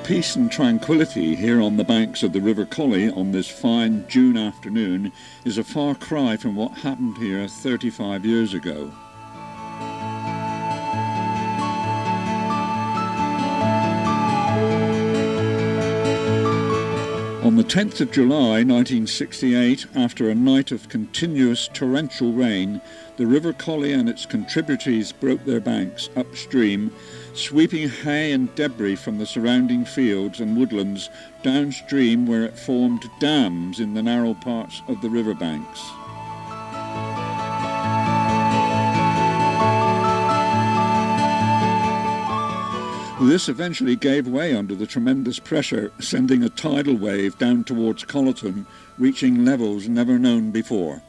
peace and tranquility here on the banks of the River Collie on this fine June afternoon is a far cry from what happened here 35 years ago. On the 10th of July 1968, after a night of continuous torrential rain, the River Collie and its contributaries broke their banks upstream, sweeping hay and debris from the surrounding fields and woodlands downstream where it formed dams in the narrow parts of the riverbanks. This eventually gave way under the tremendous pressure, sending a tidal wave down towards Colyton, reaching levels never known before.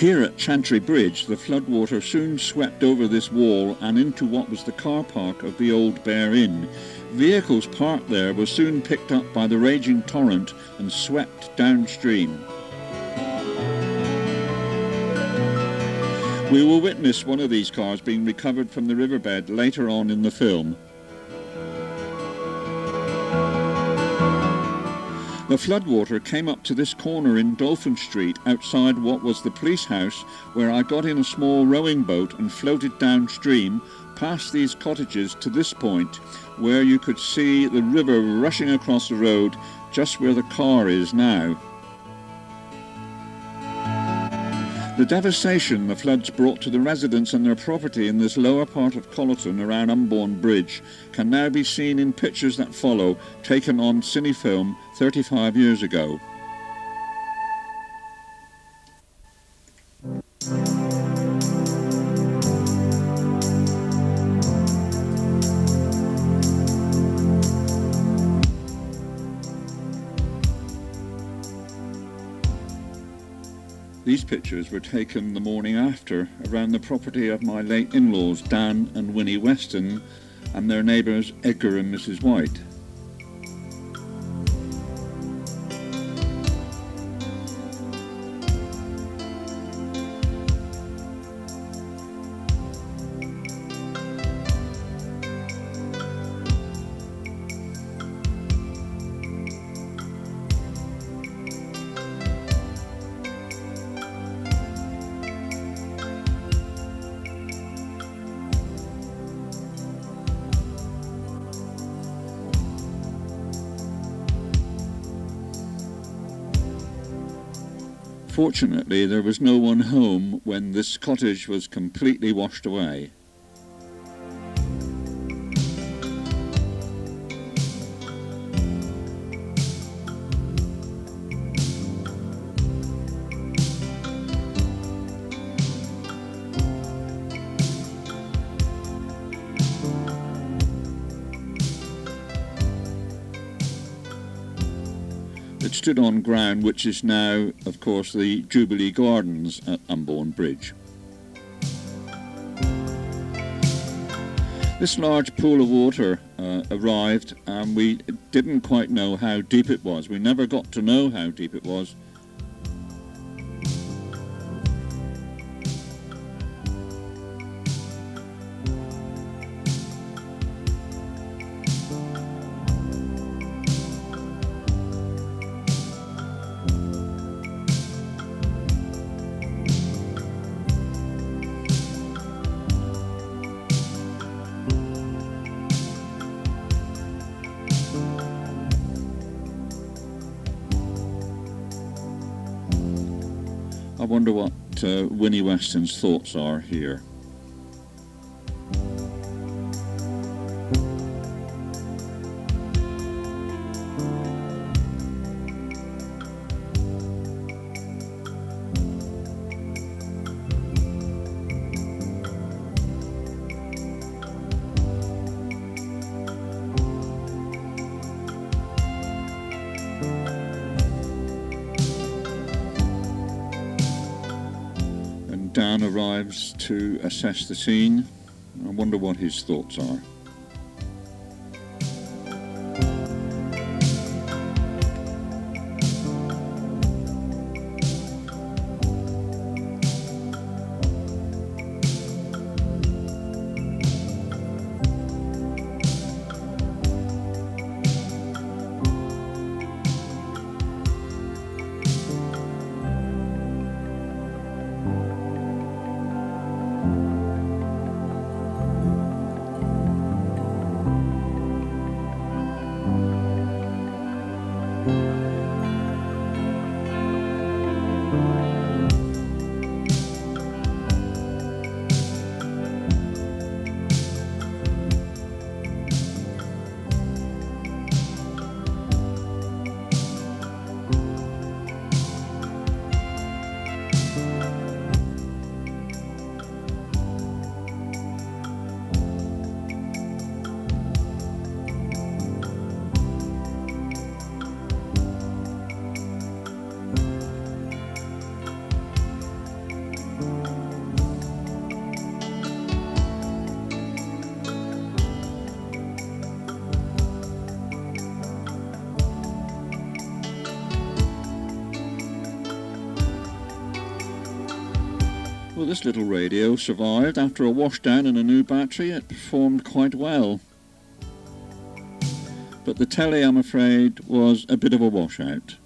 Here at Chantry Bridge, the floodwater soon swept over this wall and into what was the car park of the old Bear Inn. Vehicles parked there were soon picked up by the raging torrent and swept downstream. We will witness one of these cars being recovered from the riverbed later on in the film. The floodwater came up to this corner in Dolphin Street outside what was the police house, where I got in a small rowing boat and floated downstream past these cottages to this point, where you could see the river rushing across the road just where the car is now. The devastation the floods brought to the residents and their property in this lower part of Colyton around Umborne Bridge can now be seen in pictures that follow, taken on cinefilm 35 years ago. These pictures were taken the morning after around the property of my late in-laws Dan and Winnie Weston and their neighbours Edgar and Mrs. White. Fortunately, there was no one home when this cottage was completely washed away. It stood on ground which is now, of course, the Jubilee Gardens at Umborne Bridge. This large pool of water arrived and we didn't quite know how deep it was. We never got to know how deep it was. I wonder what Winnie Weston's thoughts are here. Dan arrives to assess the scene. I wonder what his thoughts are. Well, this little radio survived. After a washdown and a new battery, it performed quite well. But the telly, I'm afraid, was a bit of a washout.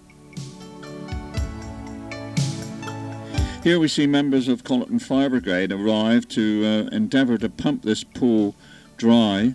Here we see members of Colyton Fire Brigade arrive to endeavour to pump this pool dry.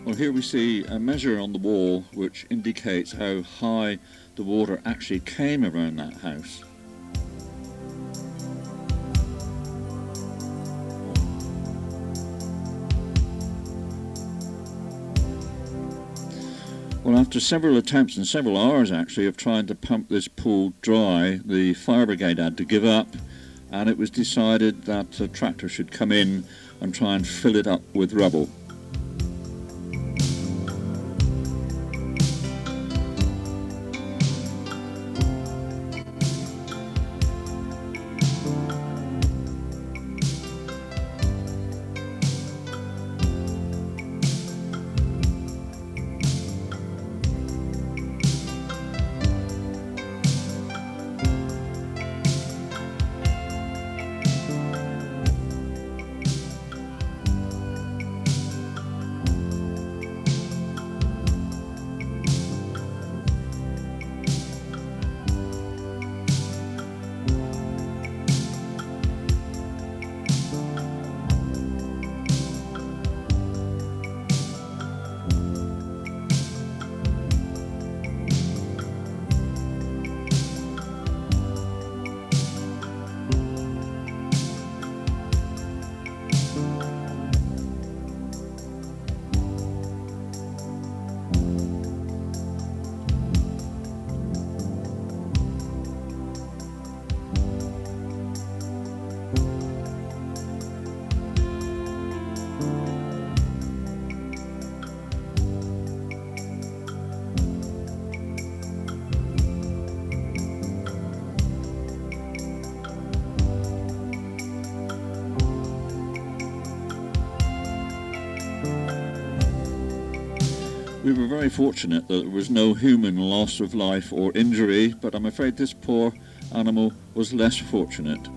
Well, here we see a measure on the wall which indicates how high the water actually came around that house. Well, after several attempts and several hours actually of trying to pump this pool dry, the fire brigade had to give up, and it was decided that a tractor should come in and try and fill it up with rubble. We were very fortunate that there was no human loss of life or injury, but I'm afraid this poor animal was less fortunate.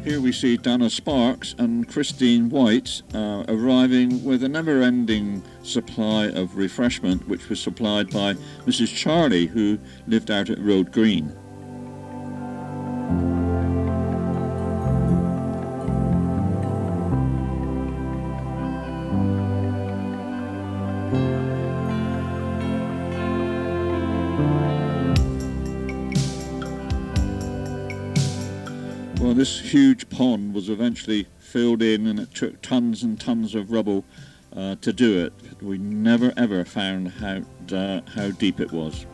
Here we see Dana Sparks and Christine White arriving with a never-ending supply of refreshment, which was supplied by Mrs. Charlie, who lived out at Road Green. Well, this huge pond was eventually filled in, and it took tons and tons of rubble to do it. We never ever found how deep it was.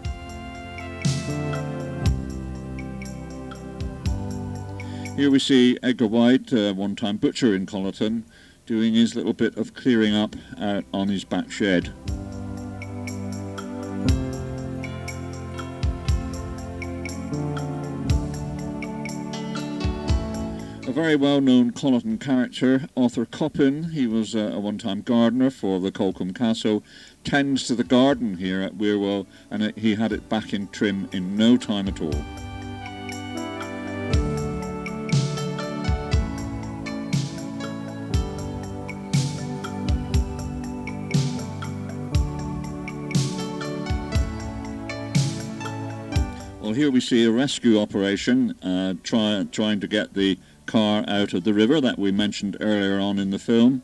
Here we see Edgar White, one-time butcher in Colyton, doing his little bit of clearing up out on his back shed. A very well-known Colyton character, Arthur Coppin, he was a one-time gardener for the Colcombe Castle, tends to the garden here at Weirwell, and he had it back in trim in no time at all. Well, here we see a rescue operation trying to get the car out of the river that we mentioned earlier on in the film.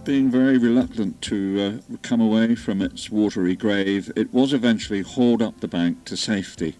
Being very reluctant to come away from its watery grave, it was eventually hauled up the bank to safety.